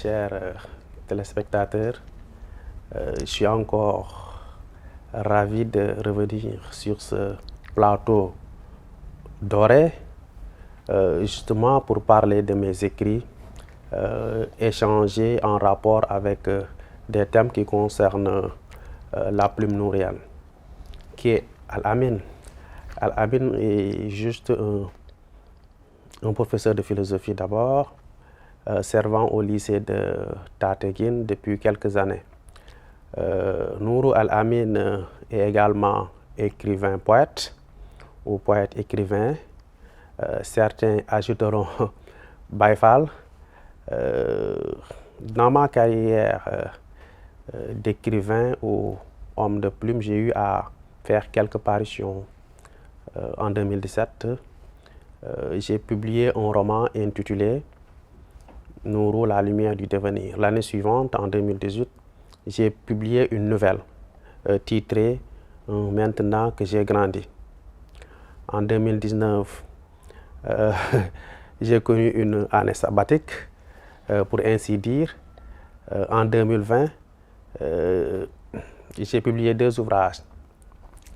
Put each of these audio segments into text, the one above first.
chers téléspectateurs. Je suis encore ravi de revenir sur ce plateau doré, justement pour parler de mes écrits, échanger en rapport avec des thèmes qui concernent la plume nourienne, qui est Al-Amin. Al-Amin est juste un professeur de philosophie d'abord, servant au lycée de Tateguine depuis quelques années. Nourou Al-Amin est également écrivain-poète ou poète-écrivain. Certains ajouteront Baye Fall. Dans ma carrière d'écrivain ou homme de plume, j'ai eu à faire quelques parutions. En 2017, j'ai publié un roman intitulé Nourou, la lumière du devenir. L'année suivante, en 2018, j'ai publié une nouvelle titrée Maintenant que j'ai grandi. En 2019, j'ai connu une année sabbatique, pour ainsi dire. En 2020, j'ai publié deux ouvrages.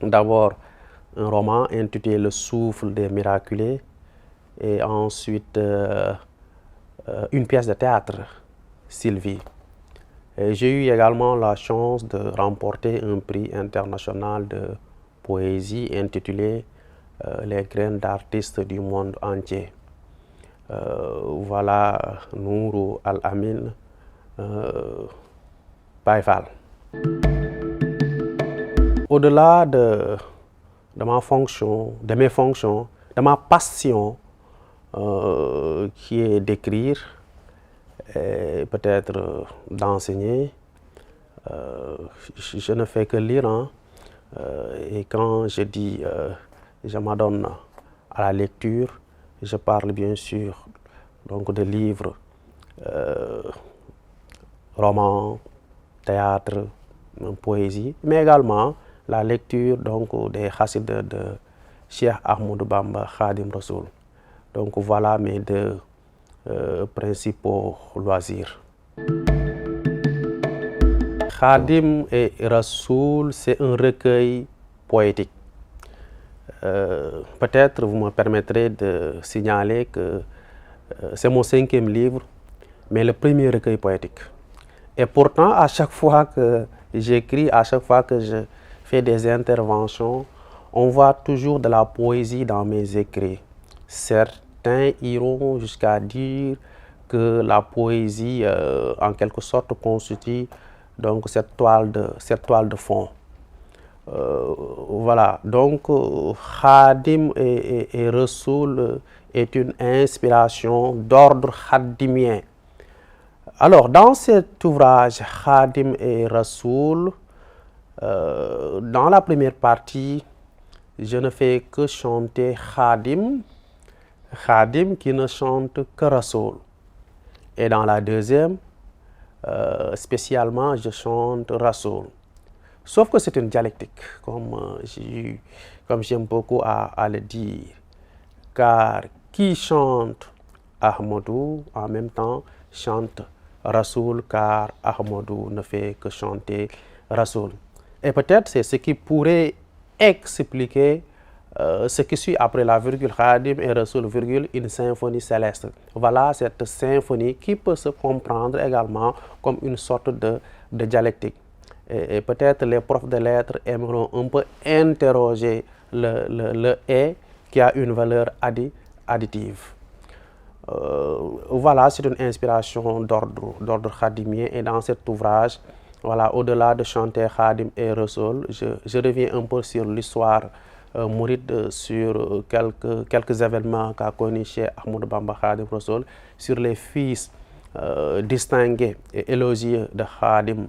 D'abord, un roman intitulé Le souffle des miraculés et ensuite une pièce de théâtre, Sylvie. J'ai eu également la chance de remporter un prix international de poésie intitulé Les graines d'artistes du monde entier. Voilà Nourou Al-Amin Baye Fall. Au-delà de ma fonction, de mes fonctions, de ma passion qui est d'écrire et peut-être d'enseigner, je ne fais que lire. Et quand je dis je m'adonne à la lecture, je parle bien sûr donc de livres, romans, théâtre, poésie, mais également la lecture donc des chassides de Cheikh Ahmadou Bamba Khadim Rassoul. Donc voilà mes deux principaux loisirs. Khadim et Rassoul, c'est un recueil poétique. Peut-être vous me permettrez de signaler que c'est mon 5e livre, mais le premier recueil poétique. Et pourtant, à chaque fois que j'écris, à chaque fois que je fais des interventions, on voit toujours de la poésie dans mes écrits. Certains iront jusqu'à dire que la poésie, en quelque sorte, constitue donc cette toile de fond. Voilà, donc Khadim et Rassoul est une inspiration d'ordre khadimien. Alors, dans cet ouvrage Khadim et Rassoul, dans la première partie, je ne fais que chanter Khadim qui ne chante que Rassoul. Et dans la deuxième, spécialement, je chante Rassoul. Sauf que c'est une dialectique, comme j'aime beaucoup à le dire. Car qui chante Ahmadou, en même temps, chante Rassoul, car Ahmadou ne fait que chanter Rassoul. Et peut-être c'est ce qui pourrait expliquer ce qui suit après la virgule Khadim et Rassoul, virgule, une symphonie céleste. Voilà cette symphonie qui peut se comprendre également comme une sorte de dialectique. Et peut-être les profs de lettres aimeront un peu interroger le « et » qui a une valeur additive. Voilà, c'est une inspiration d'ordre khadimien. Et dans cet ouvrage, voilà, au-delà de chanter Khadim et Rassoul, je reviens un peu sur l'histoire mouride, sur quelques événements qu'a connu chez Ahmadou Bamba Khadim Rassoul, sur les fils distingués et élogieux de Khadim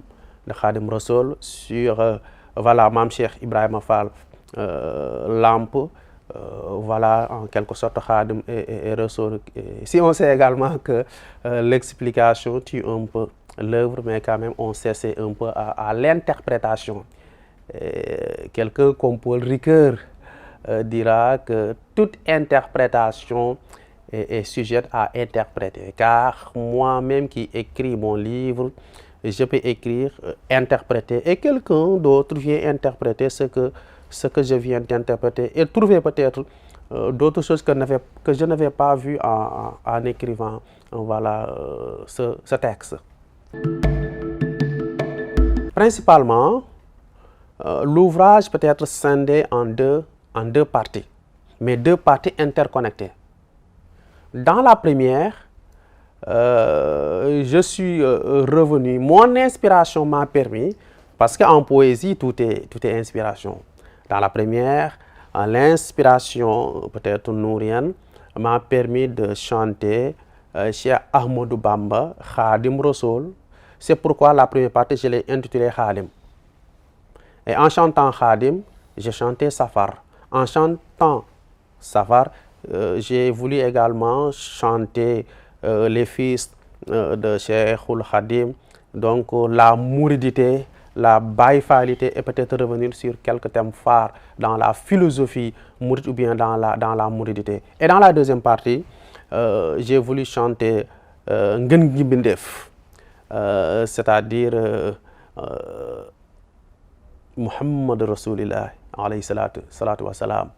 Rassoul, sur voilà, Mam Cheikh Ibrahima Fall Lamp, voilà en quelque sorte Khadim et Rassoul. Si on sait également que l'explication tue un peu l'œuvre, mais quand même on cesse un peu à l'interprétation. Quelqu'un comme Paul Ricoeur dira que toute interprétation est sujette à interpréter. Car moi-même qui écris mon livre, je peux écrire, interpréter, et quelqu'un d'autre vient interpréter ce que je viens d'interpréter et trouver peut-être d'autres choses que je n'avais pas vues en écrivant voilà, ce texte. Principalement, l'ouvrage peut être scindé en deux parties, mais deux parties interconnectées. Dans la première, je suis revenu, mon inspiration m'a permis, parce qu'en poésie, tout est inspiration. Dans la première, l'inspiration peut-être nourienne m'a permis de chanter chez Ahmadou Bamba, Khadim Rassoul. C'est pourquoi la première partie, je l'ai intitulée Khadim. Et en chantant Khadim, j'ai chanté Safar. En chantant Safar, j'ai voulu également chanter les fils de Cheikhoul Khadim, donc la mouridité, la baïfalité, et peut-être revenir sur quelques thèmes phares dans la philosophie mouride ou bien dans la mouridité. Et dans la deuxième partie, j'ai voulu chanter Ngën gi Mbindéef, c'est-à-dire Muhammad Rasulillah alayhi salatu wa salam.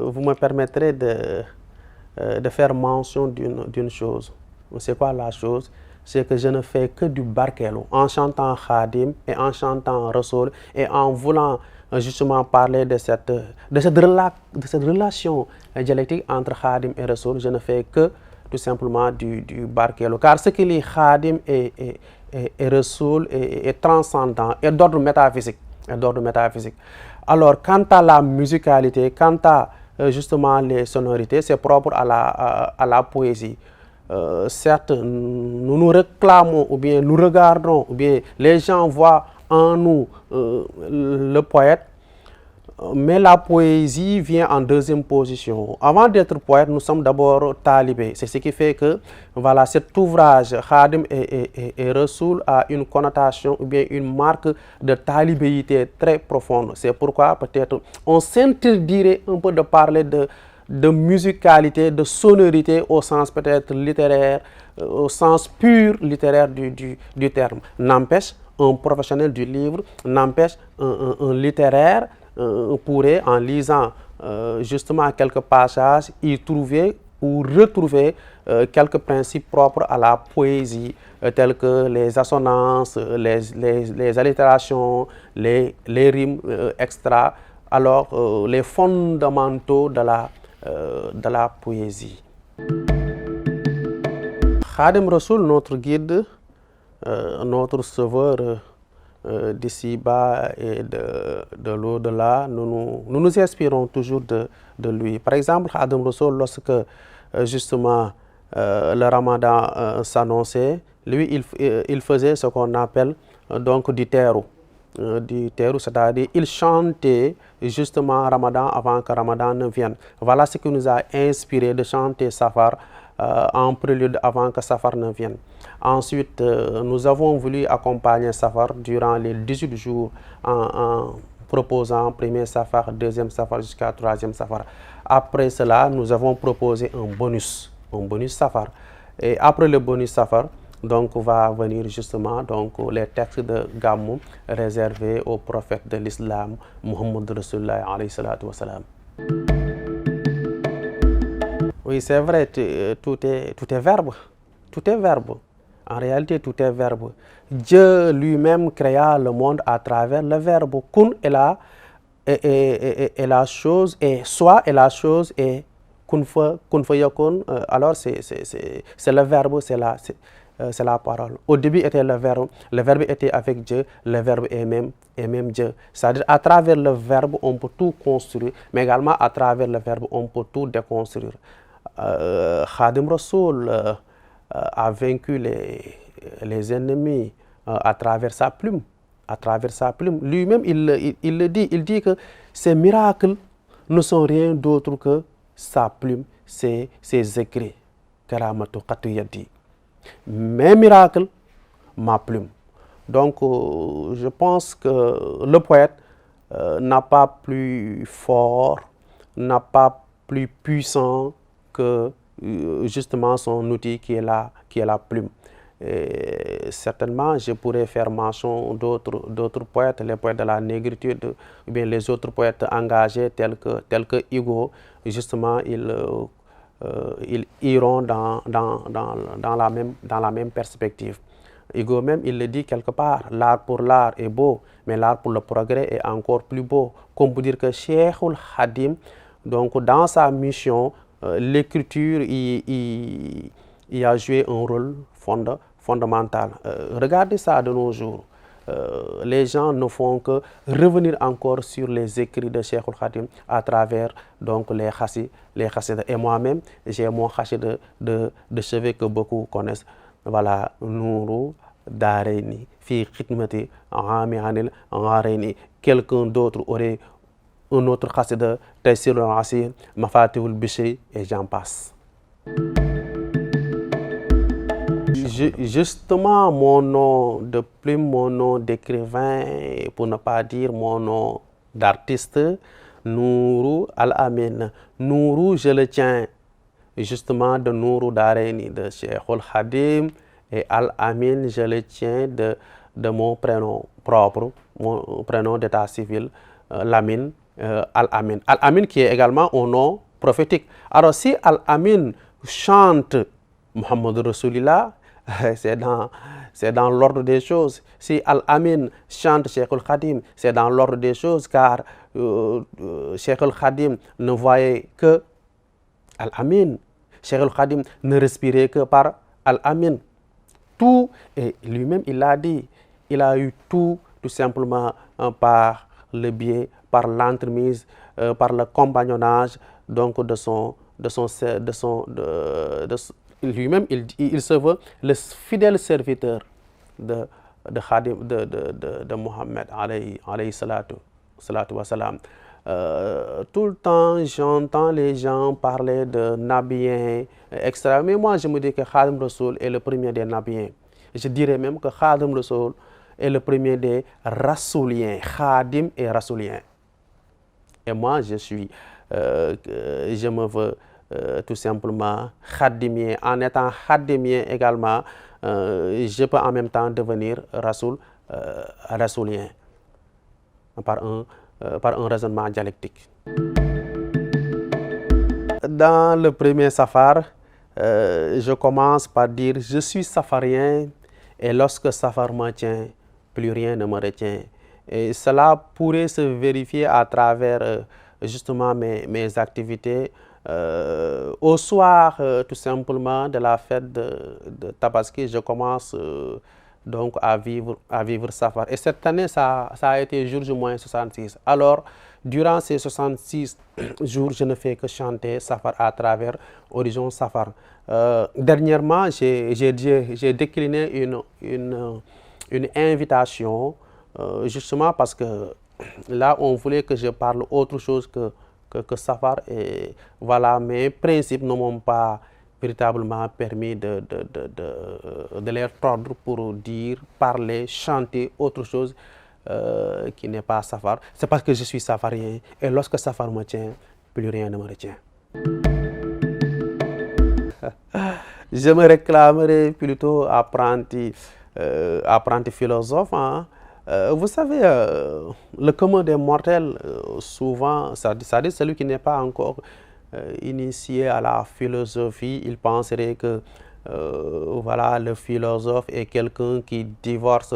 Vous me permettrez de faire mention d'une chose. C'est quoi la chose? C'est que je ne fais que du barkelo en chantant Khadim et en chantant Rassoul et en voulant justement parler de cette relation dialectique entre Khadim et Rassoul. Je ne fais que tout simplement du barkelo, car ce qui lie Khadim et Rassoul est transcendant et d'ordre métaphysique. Alors, quant à la musicalité, quant à justement les sonorités, c'est propre à la poésie. Certes, nous nous réclamons ou bien nous regardons ou bien les gens voient en nous le poète, mais la poésie vient en deuxième position. Avant d'être poète, nous sommes d'abord talibés. C'est ce qui fait que voilà, cet ouvrage Khadim et Rassoul a une connotation ou bien une marque de talibéité très profonde. C'est pourquoi peut-être on s'interdirait un peu de parler de musicalité, de sonorité au sens peut-être littéraire, au sens pur littéraire du terme. N'empêche, un professionnel du livre, n'empêche un littéraire pourrait, en lisant justement quelques passages, y trouver ou retrouver quelques principes propres à la poésie, tels que les assonances, les allitérations, les rimes extra, alors les fondamentaux de la poésie. Khadim Rassoul, notre guide, notre sauveur d'ici-bas et de l'au-delà, nous nous inspirons toujours de lui. Par exemple, Khadim Rassoul, lorsque justement le Ramadan s'annonçait, lui, il faisait ce qu'on appelle donc du terreau, c'est-à-dire il chantait justement Ramadan avant que Ramadan ne vienne. Voilà ce qui nous a inspiré de chanter Safar en prélude avant que Safar ne vienne. Ensuite, nous avons voulu accompagner Safar durant les 18 jours en proposant premier Safar, deuxième Safar jusqu'à troisième Safar. Après cela, nous avons proposé un bonus Safar. Et après le bonus Safar, donc va venir justement donc les textes de Gamou réservés au prophète de l'islam, Muhammad Rasulullah alayhi salatu wa salam. Oui, c'est vrai, tout est verbe. Tout est verbe. En réalité, tout est verbe. Dieu lui-même créa le monde à travers le verbe. Kun est la chose, et soit est la chose, et kun fa yakun. Alors, c'est le verbe, c'est la parole. Au début était le verbe était avec Dieu, le verbe est même Dieu. C'est-à-dire, à travers le verbe, on peut tout construire, mais également à travers le verbe, on peut tout déconstruire. Khadim Rassoul a vaincu les ennemis à travers sa plume. Lui-même, il le dit. Il dit que ces miracles ne sont rien d'autre que sa plume, ses écrits. Karamatu qatu yadi. Mes miracles, ma plume. Donc, je pense que le poète n'a pas plus fort n'a pas plus puissant que justement son outil qui est la plume. Et certainement, je pourrais faire mention d'autres poètes, les poètes de la négritude, ou bien les autres poètes engagés tels que Hugo. Justement, ils iront dans la même perspective. Hugo même, il le dit quelque part, l'art pour l'art est beau, mais l'art pour le progrès est encore plus beau. Comme pour dire que Cheikhoul Khadim, donc dans sa mission, l'écriture y a joué un rôle fondamental. Regardez ça de nos jours. Les gens ne font que revenir encore sur les écrits de Cheikhoul Khadim à travers donc les chassides. Et moi-même, j'ai mon chassid de chevet que beaucoup connaissent. Voilà, Nourou Darayni, fi khidmati Ami Anil Gharayni. Quelqu'un d'autre aurait un autre chassid, Taysir al-Asir, Mafatihul Bichri, et j'en passe. Justement, mon nom de plume, mon nom d'écrivain, pour ne pas dire mon nom d'artiste, Nourou Al-Amin. Nourou, je le tiens justement de Nourou Darayni, de Cheikhoul Khadim, et Al-Amin, je le tiens de mon prénom propre, mon prénom d'état civil, Lamine, Al-Amin. Al-Amin qui est également un nom prophétique. Alors si Al-Amin chante Muhammad Rasulillah, c'est dans l'ordre des choses. Si Al-Amin chante Cheikhoul Khadim, c'est dans l'ordre des choses, car Cheikhoul Khadim ne voyait que Al-Amin. Cheikhoul Khadim ne respirait que par Al-Amin. Tout, et lui-même il l'a dit, il a eu tout simplement par le biais, par l'entremise, par le compagnonnage donc lui-même il se veut le fidèle serviteur de Khadim, de Mohammed alayhi salatu wa salam. Tout le temps, j'entends les gens parler de Nabiens, etc. Mais moi, je me dis que Khadim Rassoul est le premier des Nabiens. Je dirais même que Khadim Rassoul est le premier des Rassouliens. Khadim et Rassouliens. Et moi, je me veux tout simplement Khadimien. En étant Khadimien également, je peux en même temps devenir Rassoulien par un raisonnement dialectique. Dans le premier safar, je commence par dire je suis safarien et lorsque safar me tient, plus rien ne me retient. Et cela pourrait se vérifier à travers justement mes activités. Au soir, tout simplement, de la fête de Tabaski, je commence donc à vivre Safar. Et cette année, ça a été jour du mois 66. Alors, durant ces 66 jours, je ne fais que chanter Safar à travers Horizon Safar. Dernièrement, j'ai décliné une invitation, justement parce que là, on voulait que je parle autre chose que Safar. Et voilà, mes principes ne m'ont pas véritablement permis de les tordre pour dire, parler, chanter autre chose qui n'est pas Safar. C'est parce que je suis safarien et lorsque Safar me tient, plus rien ne me retient. Je me réclamerai plutôt apprenti philosophe. Hein. Vous savez, le commun des mortels, souvent, ça dit celui qui n'est pas encore initié à la philosophie, il penserait que voilà, le philosophe est quelqu'un qui divorce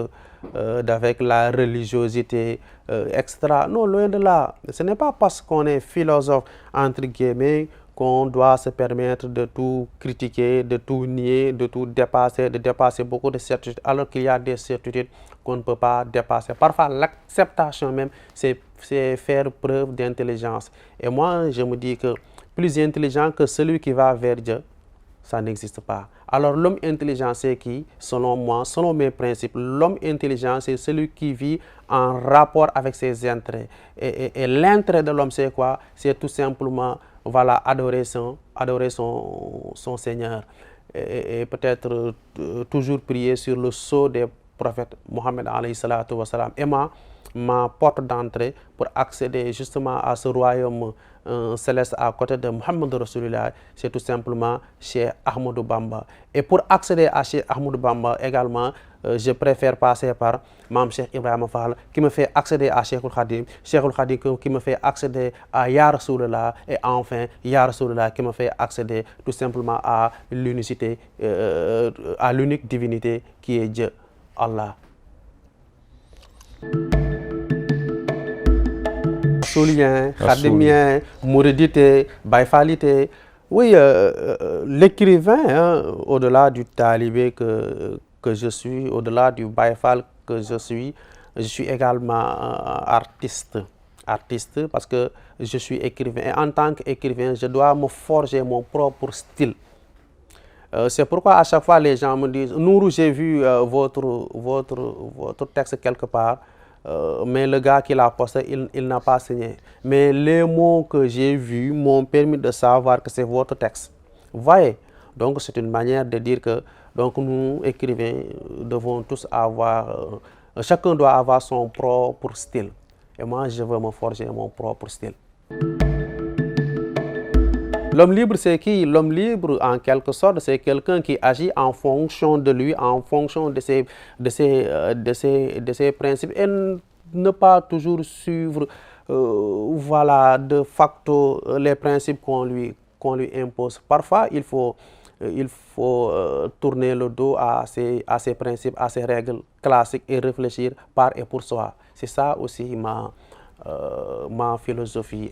avec la religiosité, etc. Non, loin de là. Ce n'est pas parce qu'on est philosophe, entre guillemets, qu'on doit se permettre de tout critiquer, de tout nier, de tout dépasser, de dépasser beaucoup de certitudes, alors qu'il y a des certitudes qu'on ne peut pas dépasser. Parfois, l'acceptation même, c'est faire preuve d'intelligence. Et moi, je me dis que plus intelligent que celui qui va vers Dieu, ça n'existe pas. Alors l'homme intelligent, c'est qui? Selon moi, selon mes principes, l'homme intelligent, c'est celui qui vit en rapport avec ses intérêts. Et l'intérêt de l'homme, c'est quoi? C'est tout simplement, voilà, adorer son Seigneur. Et peut-être toujours prier sur le sceau des prophètes Mohammed alayhi salatu wa salam. Et moi, ma porte d'entrée pour accéder justement à ce royaume céleste à côté de Muhammad Rasulullah, c'est tout simplement Cheikh Ahmadou Bamba. Et pour accéder à Cheikh Ahmadou Bamba également, je préfère passer par Mam Cheikh Ibrahima Fall qui me fait accéder à Cheikhul Khadim qui me fait accéder à Ya Rasulullah, et enfin Ya Rasulullah qui me fait accéder tout simplement à l'unicité, à l'unique divinité qui est Dieu, Allah. Soulien, Khadimien, Mouridité, Baïfalité. Oui, l'écrivain, au-delà du talibé que je suis, au-delà du Baïfal que je suis également artiste. Artiste parce que je suis écrivain. Et en tant qu'écrivain, je dois me forger mon propre style. C'est pourquoi à chaque fois les gens me disent, Nourou, j'ai vu votre texte quelque part. Mais le gars qui l'a posté, il n'a pas signé. Mais les mots que j'ai vus m'ont permis de savoir que c'est votre texte. Vous voyez? Donc c'est une manière de dire que donc, nous, écrivains, devons tous avoir, chacun doit avoir son propre style. Et moi, je veux me forger mon propre style. L'homme libre, c'est qui? L'homme libre, en quelque sorte, c'est quelqu'un qui agit en fonction de lui, en fonction de ses principes, et ne pas toujours suivre, voilà, de facto les principes qu'on lui impose. Parfois, il faut tourner le dos à ses principes, à ses règles classiques et réfléchir par et pour soi. C'est ça aussi ma philosophie,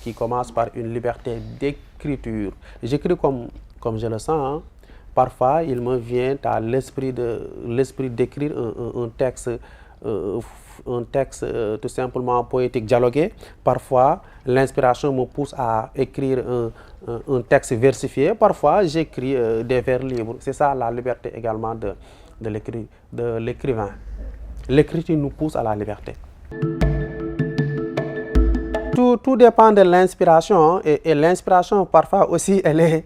qui commence par une liberté d'écriture. J'écris comme je le sens. Hein. Parfois, il me vient à l'esprit d'écrire un texte tout simplement poétique, dialogué. Parfois, l'inspiration me pousse à écrire un texte versifié. Parfois, j'écris des vers libres. C'est ça la liberté également de l'écrivain. L'écriture nous pousse à la liberté. Tout dépend de l'inspiration, et l'inspiration parfois aussi elle est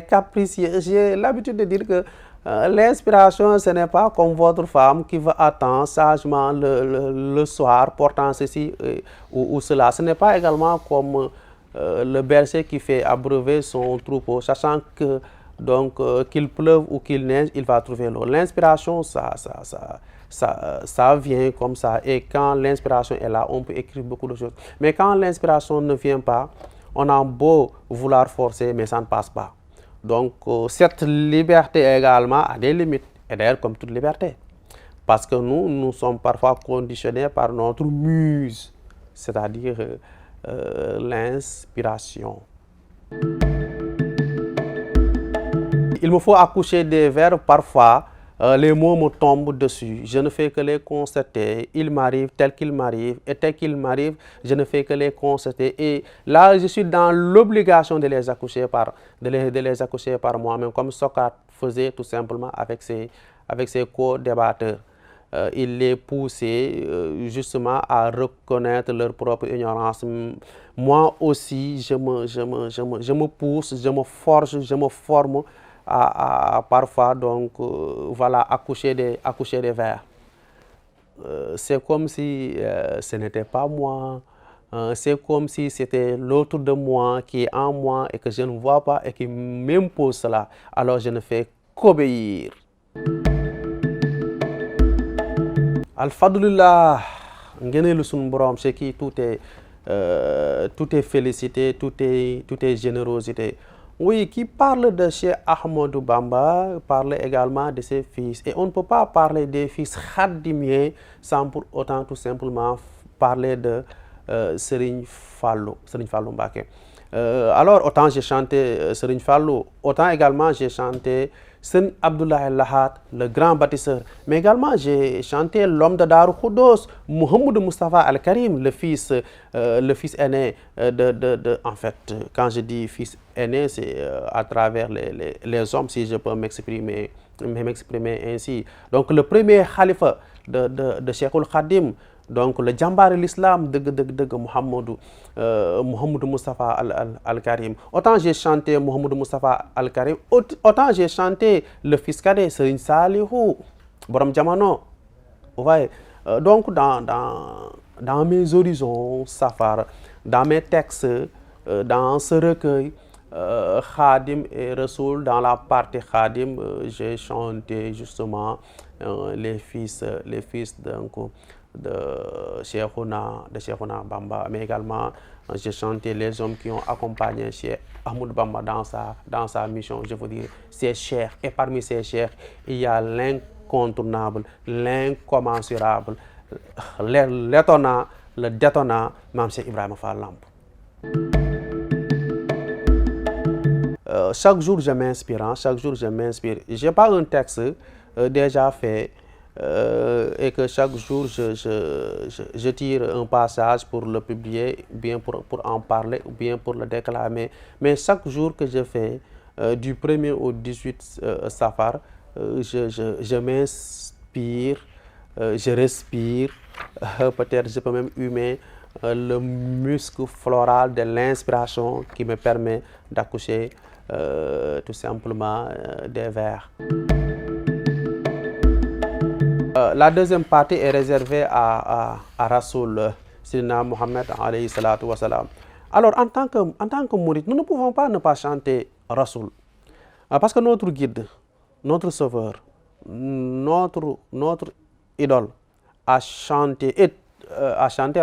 capricieuse. J'ai l'habitude de dire que l'inspiration, ce n'est pas comme votre femme qui va attendre sagement le soir portant ceci ou cela. Ce n'est pas également comme le berger qui fait abreuver son troupeau, sachant que donc qu'il pleuve ou qu'il neige, il va trouver l'eau. L'inspiration, ça vient comme ça, et quand l'inspiration est là, on peut écrire beaucoup de choses. Mais quand l'inspiration ne vient pas, on a beau vouloir forcer, mais ça ne passe pas. Donc cette liberté également a des limites, et d'ailleurs comme toute liberté, parce que nous sommes parfois conditionnés par notre muse, c'est-à-dire l'inspiration. Il me faut accoucher des vers parfois. Les mots me tombent dessus, je ne fais que les constater, ils m'arrivent tel qu'ils m'arrivent, et tel qu'ils m'arrivent, je ne fais que les constater. Et là, je suis dans l'obligation de les accoucher par moi-même, comme Socrate faisait tout simplement avec ses co-débatteurs. Il les poussait justement à reconnaître leur propre ignorance. Moi aussi, je me pousse, je me forge, je me forme à parfois donc voilà, accoucher des vers. C'est comme si ce n'était pas moi, c'est comme si c'était l'autre de moi qui est en moi et que je ne vois pas et qui m'impose cela. Alors je ne fais qu'obéir. Alhamdulillah, ngéneelu sunu borom, c'est qui tout est félicité, tout est générosité. Oui, qui parle de Cheikh Ahmadou Bamba, parle également de ses fils. Et on ne peut pas parler des fils khadimiens sans pour autant tout simplement parler de Serigne Fallou Mbacké. Alors, autant j'ai chanté Serigne Fallou, autant également j'ai chanté Serigne Abdoulaye Lahat, le grand bâtisseur. Mais également, j'ai chanté l'homme de Darou Khoudoss, Mouhamadou Moustapha Al-Karim, le fils aîné en fait, quand je dis fils aîné, c'est à travers les hommes, si je peux m'exprimer ainsi. Donc, le premier khalifa de Cheikhul Khadim, donc le Djambar l'islam de Mouhamadou Moustapha Al-Karim. Autant j'ai chanté Mouhamadou Moustapha Al-Karim, autant j'ai chanté le fils cadet Serigne Salihou Borom Jamano. Vous voyez, Donc, dans mes horizons Safar, dans mes textes, dans ce recueil, Khadim et Rasoul, dans la partie Khadim, j'ai chanté justement les fils donc, de Cheikhouna Bamba, mais également j'ai chanté les hommes qui ont accompagné Cheikh Ahmadou Bamba dans sa mission, je veux dire, ses cheikhs. Et parmi ces cheikhs, il y a l'incontournable, l'incommensurable, l'étonnant, le détonnant, Mame Cheikh Ibrahima Fall Lamp. Chaque jour, je m'inspire. Je n'ai pas un texte déjà fait et que chaque jour, je tire un passage pour le publier, bien pour en parler, ou bien pour le déclamer. Mais chaque jour que je fais, du 1er au 18 Safar, je m'inspire, je respire, peut-être je peux même humer le muscle floral de l'inspiration qui me permet d'accoucher tout simplement des vers. La deuxième partie est réservée à Rasoul, Sidina Mohammed alayhi salatu wa salam. Alors en tant que mouride, nous ne pouvons pas ne pas chanter Rasoul. Parce que notre guide, notre sauveur, notre idole a chanté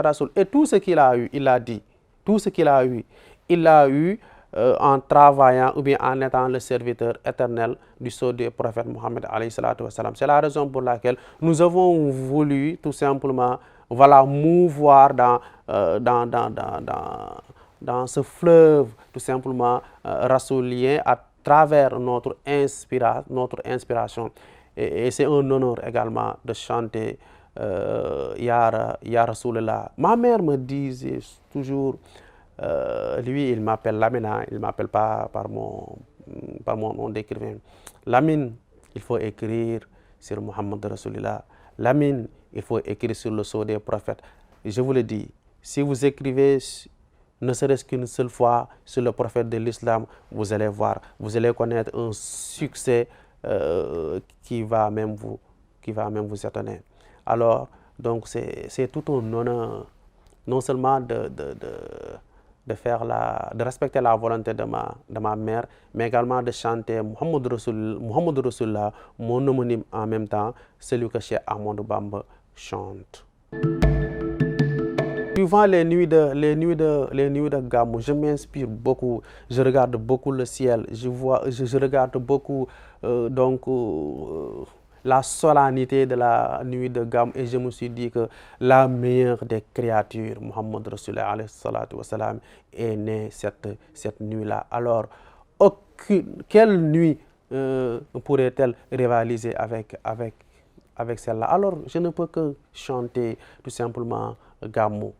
Rasoul. Et tout ce qu'il a eu, il a dit. Tout ce qu'il a eu, il l'a eu en travaillant ou bien en étant le serviteur éternel du sceau du prophète Mohammed alayhi salatu wa salam. C'est la raison pour laquelle nous avons voulu tout simplement mouvoir dans ce fleuve tout simplement rassoulien à travers notre inspiration. Et c'est un honneur également de chanter Ya Rasulallah. Ma mère me disait toujours, lui il m'appelle Lamine, il ne m'appelle pas par mon nom d'écrivain. Lamine, il faut écrire sur Muhammad Rasulillah. Lamine, il faut écrire sur le sceau des prophètes. Je vous le dis, si vous écrivez ne serait-ce qu'une seule fois sur le prophète de l'islam, vous allez voir, vous allez connaître un succès qui va même vous étonner. Alors, donc c'est tout un honneur, non seulement de respecter la volonté de ma mère, mais également de chanter Muhammad Rasulullah, mon homonyme en même temps, celui que Cheikh Ahmadou Bamba chante. Suivant les nuits de Gamou, je m'inspire beaucoup, je regarde beaucoup le ciel, je regarde beaucoup la solennité de la nuit de Gamou, et je me suis dit que la meilleure des créatures, Muhammad Rasulullah alayhi salatu wa salam, est née cette nuit-là. Alors, quelle nuit pourrait-elle rivaliser avec celle-là? Alors, je ne peux que chanter tout simplement Gamou.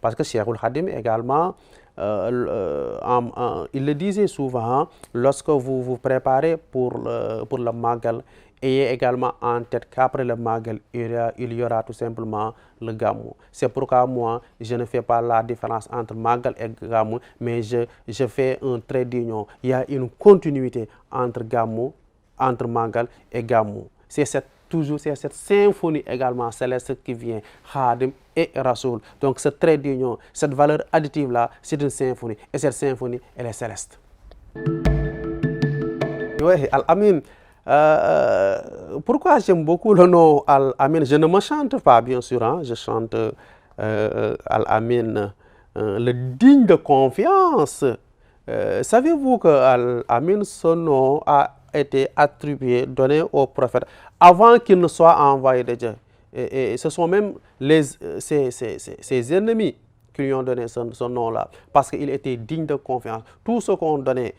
Parce que Cheikhoul Khadim également, il le disait souvent, lorsque vous vous préparez pour le Magal, ayez également en tête qu'après le Magal, il y aura tout simplement le Gamou. C'est pourquoi moi, je ne fais pas la différence entre Magal et Gamou, mais je fais un trait d'union. Il y a une continuité entre Magal et Gamou. C'est cette symphonie également céleste qui vient, Khadim et Rasoul. Donc ce trait d'union, cette valeur additive-là, c'est une symphonie. Et cette symphonie, elle est céleste. Oui, Al-Amin. Pourquoi j'aime beaucoup le nom Al-Amin? Je ne me chante pas, bien sûr. Hein? Je chante Al-Amin, le digne de confiance. Savez-vous que Al-Amin, son nom a été donné au prophète avant qu'il ne soit envoyé de Dieu. Et ce sont même ses ennemis qui lui ont donné ce nom-là, parce qu'il était digne de confiance. Tout ce qu'on donnait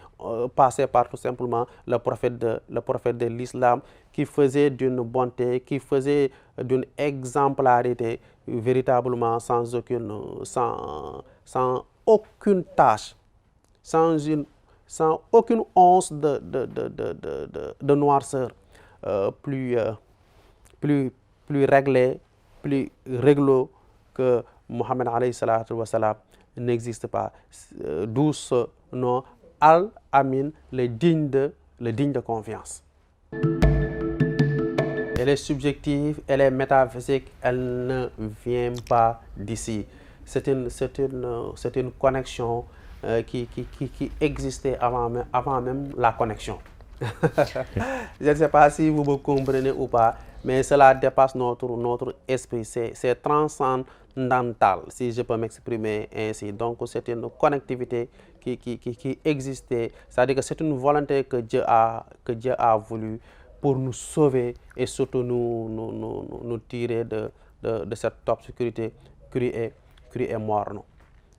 passait par tout simplement le prophète de l'islam, qui faisait d'une bonté, qui faisait d'une exemplarité véritablement sans aucune tâche, sans aucune once de noirceur, plus réglé, plus réglo que Mohammed alayhi salatu wa salam n'existe pas. D'où ce nom Al-Amin, le digne de confiance. Et elle est subjective, elle est métaphysique, elle ne vient pas d'ici. C'est une connexion qui existait avant même la connexion. Je ne sais pas si vous me comprenez ou pas, mais cela dépasse notre esprit. C'est transcendantal, si je peux m'exprimer ainsi. Donc, c'est une connectivité qui existait. C'est-à-dire que c'est une volonté que Dieu a voulu pour nous sauver et surtout nous tirer de cette obscurité crue et morne.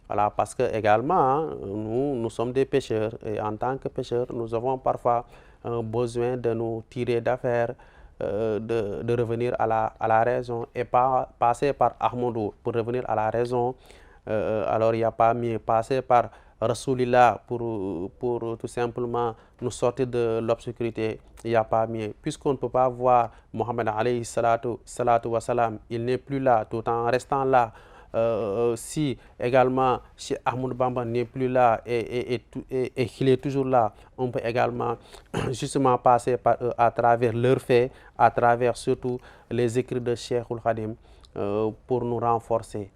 Voilà, parce que également, nous sommes des pécheurs et en tant que pécheurs, nous avons parfois besoin de nous tirer d'affaire, de revenir à la raison et pas passer par Ahmadou pour revenir à la raison. Alors il n'y a pas mieux passer par Rasoulillah pour tout simplement nous sortir de l'obscurité. Il n'y a pas mieux. Puisqu'on ne peut pas voir Mohammed alayhi salatu wa salam, il n'est plus là tout en restant là. Si également si Ahmadou Bamba n'est plus là et qu'il est toujours là, on peut également justement passer à travers leurs faits, à travers surtout les écrits de Cheikhoul Khadim pour nous renforcer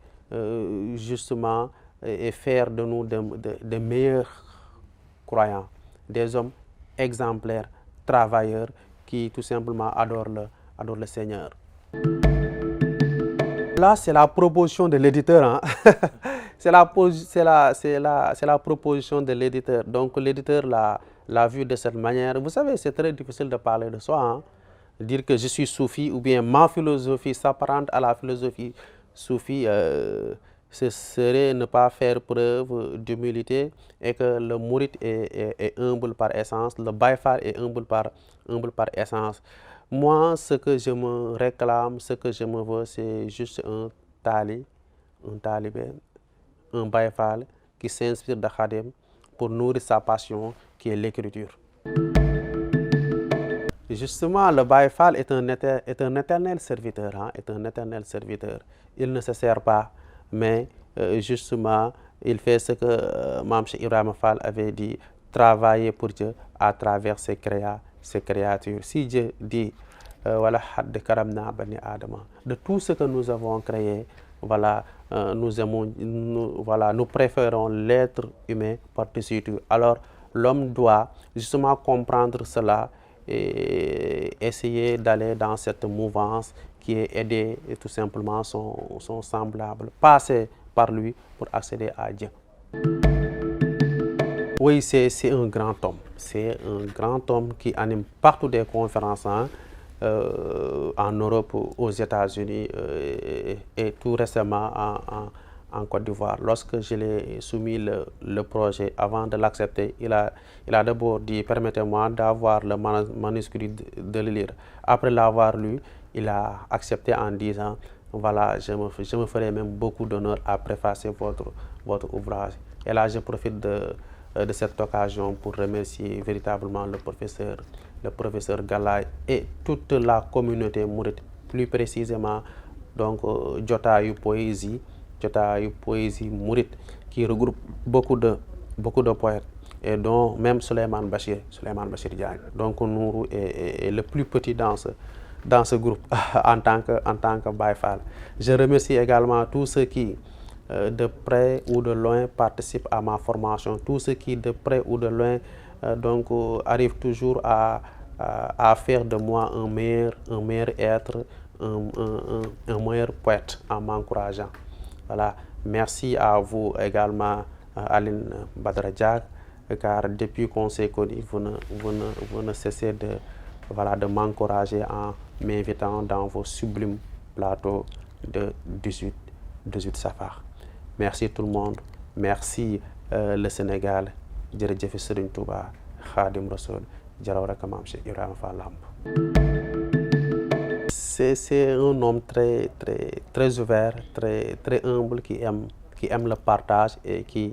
justement et faire de nous de meilleurs croyants, des hommes exemplaires, travailleurs qui tout simplement adorent le Seigneur. Là, c'est la proposition de l'éditeur. Hein? C'est la proposition de l'éditeur. Donc, l'éditeur l'a vu de cette manière. Vous savez, c'est très difficile de parler de soi. Hein? Dire que je suis soufi ou bien ma philosophie s'apparente à la philosophie soufi, ce serait ne pas faire preuve d'humilité et que le mouride est humble par essence, le baïfal est humble par essence. Moi, ce que je me réclame, ce que je me veux, c'est juste un talibé, un baïfal qui s'inspire de Khadim pour nourrir sa passion qui est l'écriture. Justement, le baïfal est un éternel serviteur, hein, est un éternel serviteur. Il ne se sert pas, mais justement, il fait ce que Mame Cheikh Ibrahima Fall avait dit, travailler pour Dieu à travers ses créatures. Si Dieu dit, voilà, de tout ce que nous avons créé, voilà, nous préférons l'être humain par-dessus tout. Alors, l'homme doit justement comprendre cela et essayer d'aller dans cette mouvance qui est aider tout simplement son semblable, passer par lui pour accéder à Dieu. Oui, c'est un grand homme. C'est un grand homme qui anime partout des conférences, hein, en Europe, aux États-Unis et tout récemment en Côte d'Ivoire. Lorsque je l'ai soumis le projet, avant de l'accepter, il a d'abord dit, permettez-moi d'avoir le manuscrit de le lire. Après l'avoir lu, il a accepté en disant, voilà, je me ferai même beaucoup d'honneur à préfacer votre ouvrage. Et là, je profite de cette occasion pour remercier véritablement le professeur Galaye et toute la communauté mouride, plus précisément donc Jotaayou Poésie mouride, qui regroupe beaucoup de poètes et dont même Souleymane Bachir Diagne. Donc Nourou est le plus petit dans ce groupe en tant que Baïfal. Je remercie également tous ceux qui de près ou de loin participent à ma formation, tous ceux qui de près ou de loin donc arrivent toujours à faire de moi un meilleur être, un meilleur poète en m'encourageant. Voilà. Merci à vous également, Aline Badara Diack, car depuis qu'on s'est connus, vous ne cessez de m'encourager en m'invitant dans vos sublimes plateaux de 18 Safar. Merci tout le monde. Merci le Sénégal. Jërëjëf Serigne Touba, Khadim Rassoul, Jarawaraka Mame Cheikh Ibrahima Fall Lamp. C'est un homme très ouvert, très humble, qui aime le partage et qui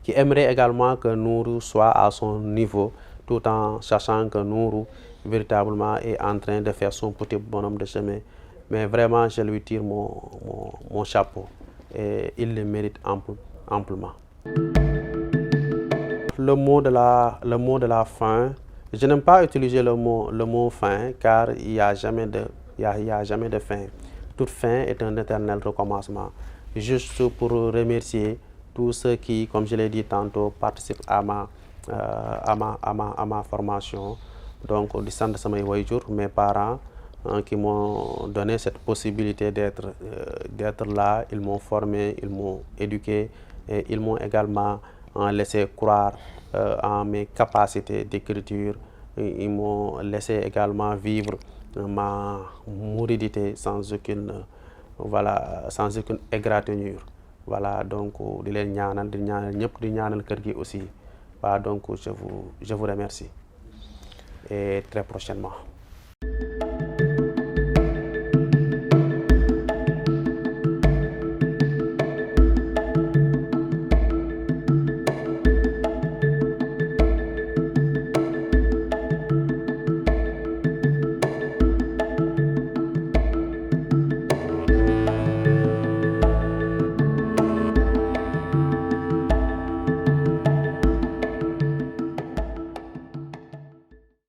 aimerait également que Nourou soit à son niveau, tout en sachant que Nourou véritablement est en train de faire son petit bonhomme de chemin. Mais vraiment, je lui tire mon chapeau et il le mérite amplement. Le mot de la fin, je n'aime pas utiliser le mot fin car il n'y a jamais y a jamais de fin. Toute fin est un éternel recommencement. Juste pour remercier tous ceux qui, comme je l'ai dit tantôt, participent à ma formation. Donc, di sant samay waajur, mes parents, qui m'ont donné cette possibilité d'être là. Ils m'ont formé, ils m'ont éduqué et ils m'ont également laissé croire en mes capacités d'écriture. Ils m'ont laissé également vivre ma mouridité sans aucune égratignure. Voilà, donc di leen ñaanal ñëpp di ñaanal kër gi aussi. Voilà, donc je vous remercie et très prochainement.